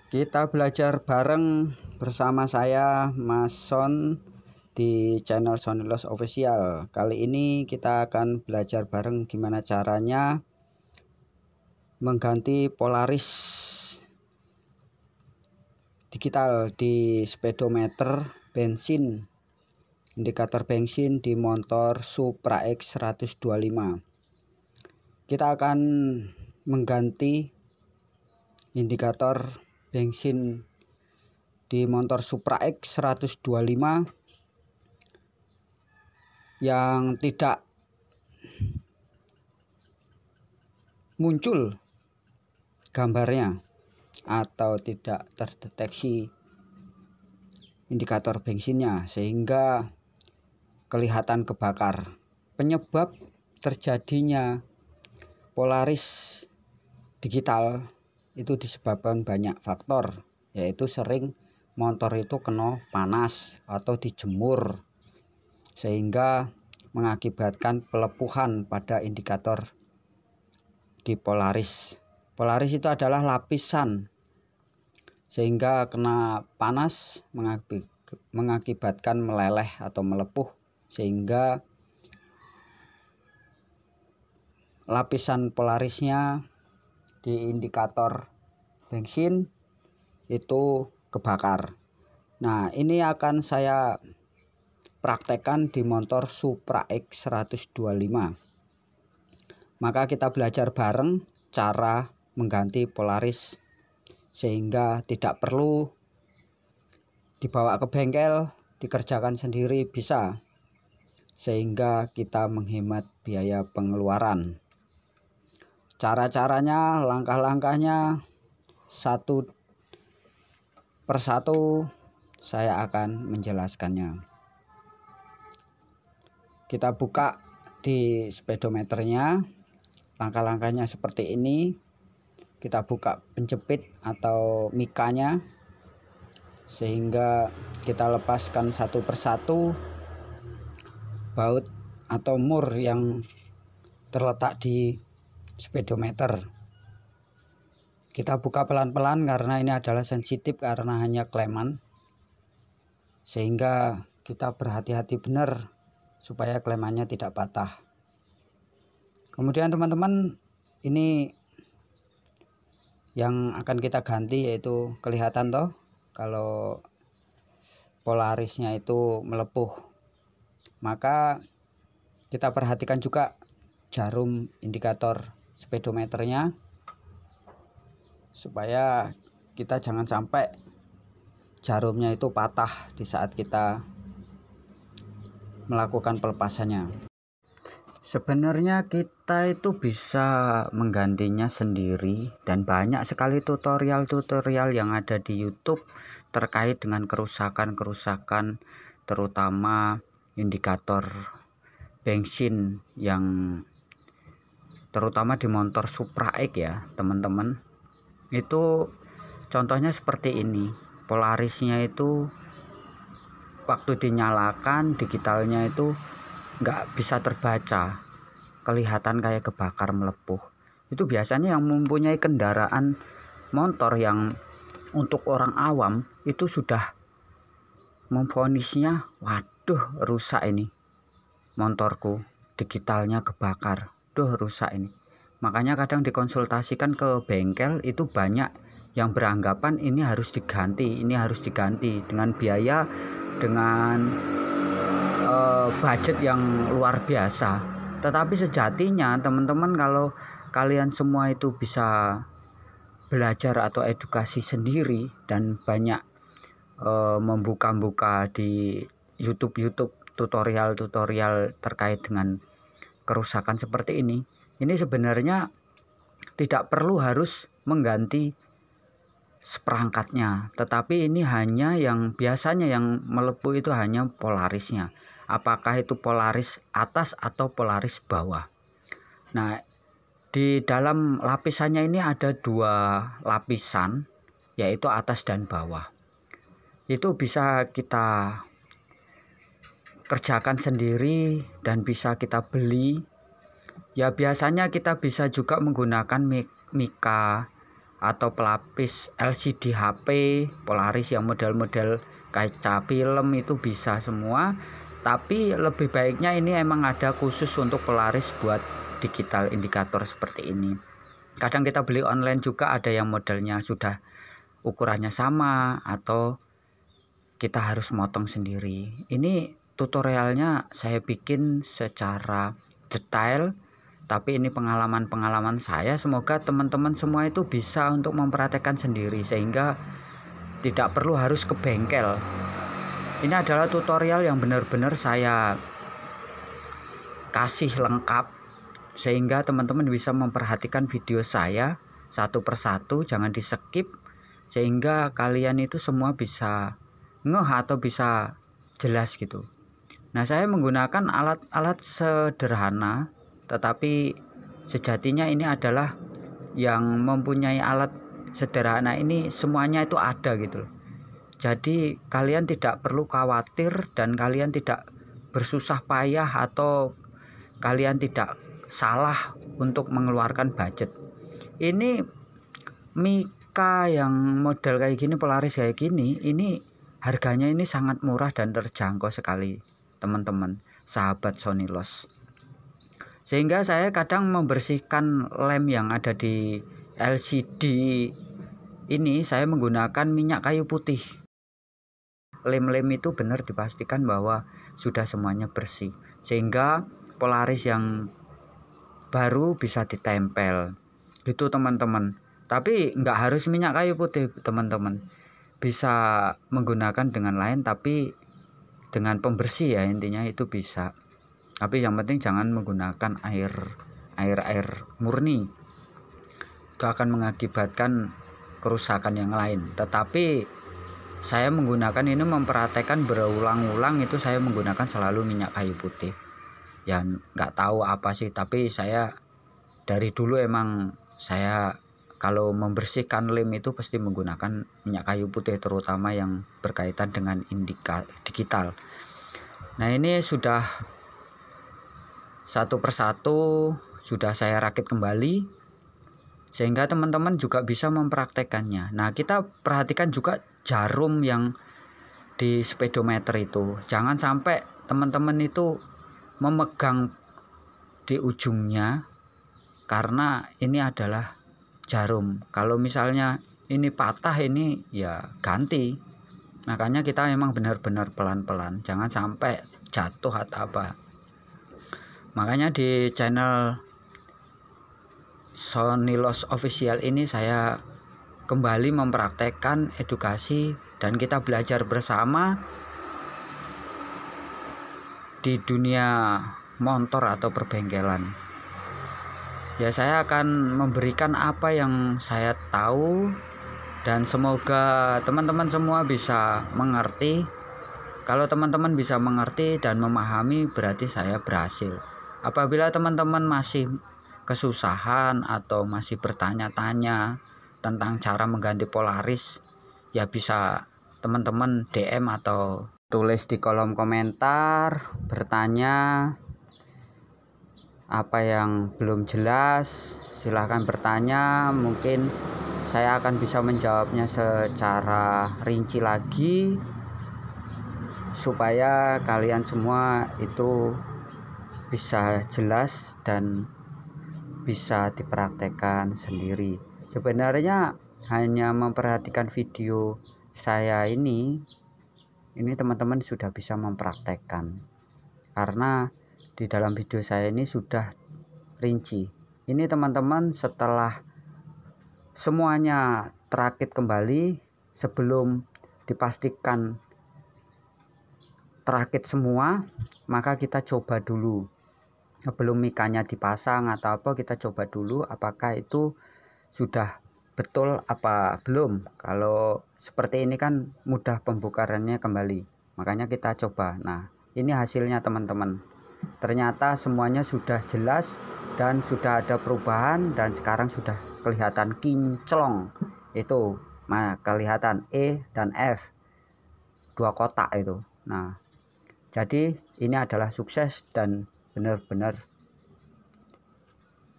Kita belajar bareng bersama saya Mas Son di channel Sonilos Official. Kali ini kita akan belajar bareng gimana caranya mengganti polaris digital di speedometer bensin, indikator bensin di motor Supra X 125. Kita akan mengganti indikator bensin di motor Supra X 125 yang tidak muncul gambarnya atau tidak terdeteksi indikator bensinnya sehingga kelihatan kebakar. Penyebab terjadinya polaris digital itu disebabkan banyak faktor, yaitu sering motor itu kena panas atau dijemur sehingga mengakibatkan pelepuhan pada indikator di polaris. Polaris itu adalah lapisan sehingga kena panas mengakibatkan meleleh atau melepuh sehingga lapisan polarisnya di indikator bensin itu kebakar. Nah, ini akan saya praktekkan di motor Supra X 125. Maka kita belajar bareng cara mengganti polaris sehingga tidak perlu dibawa ke bengkel, dikerjakan sendiri bisa, sehingga kita menghemat biaya pengeluaran. Cara-caranya, langkah-langkahnya satu persatu saya akan menjelaskannya. Kita buka di speedometernya. Langkah-langkahnya seperti ini. Kita buka penjepit atau mikanya sehingga kita lepaskan satu persatu baut atau mur yang terletak di speedometer. Kita buka pelan-pelan karena ini adalah sensitif karena hanya kleman, sehingga kita berhati-hati benar supaya klemannya tidak patah. Kemudian teman-teman, ini yang akan kita ganti, yaitu kelihatan toh kalau polarisnya itu melepuh. Maka kita perhatikan juga jarum indikator speedometernya supaya kita jangan sampai jarumnya itu patah di saat kita melakukan pelepasannya. Sebenarnya kita itu bisa menggantinya sendiri dan banyak sekali tutorial-tutorial yang ada di YouTube terkait dengan kerusakan-kerusakan terutama indikator bensin yang terutama di motor Supra X ya teman-teman. Itu contohnya seperti ini, polarisnya itu waktu dinyalakan digitalnya itu nggak bisa terbaca, kelihatan kayak kebakar melepuh. Itu biasanya yang mempunyai kendaraan motor yang untuk orang awam itu sudah memvonisnya, waduh rusak ini motorku, digitalnya kebakar, duh rusak ini. Makanya kadang dikonsultasikan ke bengkel itu banyak yang beranggapan ini harus diganti, dengan biaya, dengan budget yang luar biasa. Tetapi sejatinya teman-teman, kalau kalian semua itu bisa belajar atau edukasi sendiri dan banyak membuka-buka di YouTube tutorial terkait dengan kerusakan seperti ini sebenarnya tidak perlu harus mengganti seperangkatnya, tetapi ini hanya yang biasanya yang melepuh itu hanya polarisnya, apakah itu polaris atas atau polaris bawah. Nah, di dalam lapisannya ini ada dua lapisan, yaitu atas dan bawah. Itu bisa kita kerjakan sendiri dan bisa kita beli. Ya biasanya kita bisa juga menggunakan mika atau pelapis LCD HP Polaris yang model-model kaca film itu bisa semua, tapi lebih baiknya ini emang ada khusus untuk Polaris buat digital indikator seperti ini. Kadang kita beli online juga ada yang modelnya sudah ukurannya sama atau kita harus motong sendiri. Ini tutorialnya saya bikin secara detail, tapi ini pengalaman-pengalaman saya. Semoga teman-teman semua itu bisa untuk memperhatikan sendiri sehingga tidak perlu harus ke bengkel. Ini adalah tutorial yang benar-benar saya kasih lengkap sehingga teman-teman bisa memperhatikan video saya satu persatu, jangan di skip, sehingga kalian itu semua bisa ngeh atau bisa jelas gitu. Nah, saya menggunakan alat-alat sederhana, tetapi sejatinya ini adalah yang mempunyai alat sederhana ini semuanya itu ada gitu. Jadi kalian tidak perlu khawatir dan kalian tidak bersusah payah atau kalian tidak salah untuk mengeluarkan budget. Ini Mika yang model kayak gini, Polaris kayak gini, ini harganya ini sangat murah dan terjangkau sekali teman-teman sahabat Sonilos. Sehingga saya kadang membersihkan lem yang ada di LCD ini, saya menggunakan minyak kayu putih. Lem-lem itu benar dipastikan bahwa sudah semuanya bersih, sehingga Polaris yang baru bisa ditempel gitu teman-teman. Tapi nggak harus minyak kayu putih teman-teman, bisa menggunakan dengan lain, tapi dengan pembersih ya, intinya itu bisa. Tapi yang penting jangan menggunakan air murni, itu akan mengakibatkan kerusakan yang lain. Tetapi saya menggunakan ini, memperhatikan berulang-ulang itu saya menggunakan selalu minyak kayu putih. Ya nggak tahu apa sih, tapi saya dari dulu emang saya kalau membersihkan lem itu pasti menggunakan minyak kayu putih, terutama yang berkaitan dengan digital. Nah, ini sudah satu persatu sudah saya rakit kembali sehingga teman-teman juga bisa mempraktekannya. Nah, kita perhatikan juga jarum yang di speedometer itu, jangan sampai teman-teman itu memegang di ujungnya, karena ini adalah jarum. Kalau misalnya ini patah, ini ya ganti. Makanya kita memang benar-benar pelan-pelan, jangan sampai jatuh atau apa. Makanya di channel Sonilos Official ini saya kembali mempraktekkan edukasi dan kita belajar bersama di dunia motor atau perbengkelan. Ya, saya akan memberikan apa yang saya tahu dan semoga teman-teman semua bisa mengerti. Kalau teman-teman bisa mengerti dan memahami, berarti saya berhasil. Apabila teman-teman masih kesusahan atau masih bertanya-tanya tentang cara mengganti Polaris, ya bisa teman-teman DM atau tulis di kolom komentar, bertanya apa yang belum jelas, silahkan bertanya. Mungkin saya akan bisa menjawabnya secara rinci lagi supaya kalian semua itu bisa jelas dan bisa dipraktekkan sendiri. Sebenarnya hanya memperhatikan video saya ini teman-teman sudah bisa mempraktekkan, karena di dalam video saya ini sudah rinci. Ini teman-teman setelah semuanya terakit kembali, sebelum dipastikan terakit semua, maka kita coba dulu. Sebelum mikanya dipasang atau apa, kita coba dulu apakah itu sudah betul apa belum. Kalau seperti ini kan mudah pembongkarannya kembali, makanya kita coba. Nah, ini hasilnya teman-teman, ternyata semuanya sudah jelas dan sudah ada perubahan, dan sekarang sudah kelihatan kinclong itu, kelihatan E dan F 2 kotak itu. Nah, jadi ini adalah sukses dan benar-benar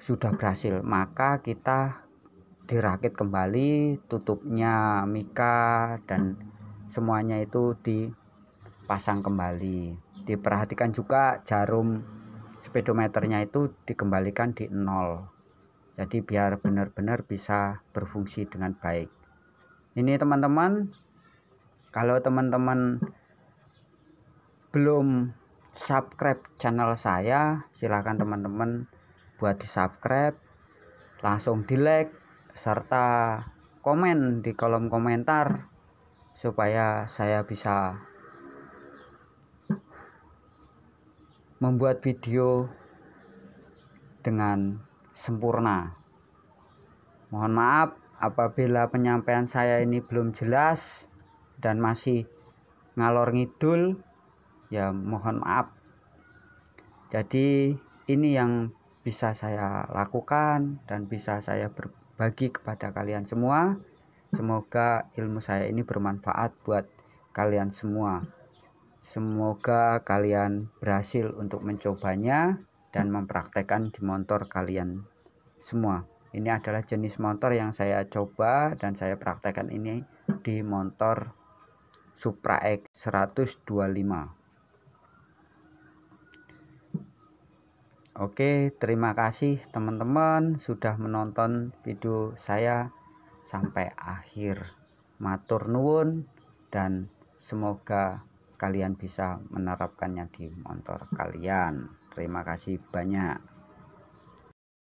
sudah berhasil. Maka kita dirakit kembali, tutupnya mika dan semuanya itu dipasang kembali. Diperhatikan juga jarum speedometernya itu dikembalikan di 0, jadi biar benar-benar bisa berfungsi dengan baik. Ini teman-teman, kalau teman-teman belum subscribe channel saya, silahkan teman-teman buat di subscribe, langsung di like serta komen di kolom komentar supaya saya bisa membuat video dengan sempurna. Mohon maaf apabila penyampaian saya ini belum jelas dan masih ngalor ngidul, ya mohon maaf. Jadi ini yang bisa saya lakukan dan bisa saya berbagi kepada kalian semua. Semoga ilmu saya ini bermanfaat buat kalian semua. Semoga kalian berhasil untuk mencobanya dan mempraktekkan di motor kalian semua. Ini adalah jenis motor yang saya coba dan saya praktekkan ini di motor Supra X 125. Oke, terima kasih teman-teman sudah menonton video saya sampai akhir. Matur nuwun dan semoga kalian bisa menerapkannya di motor kalian. Terima kasih banyak.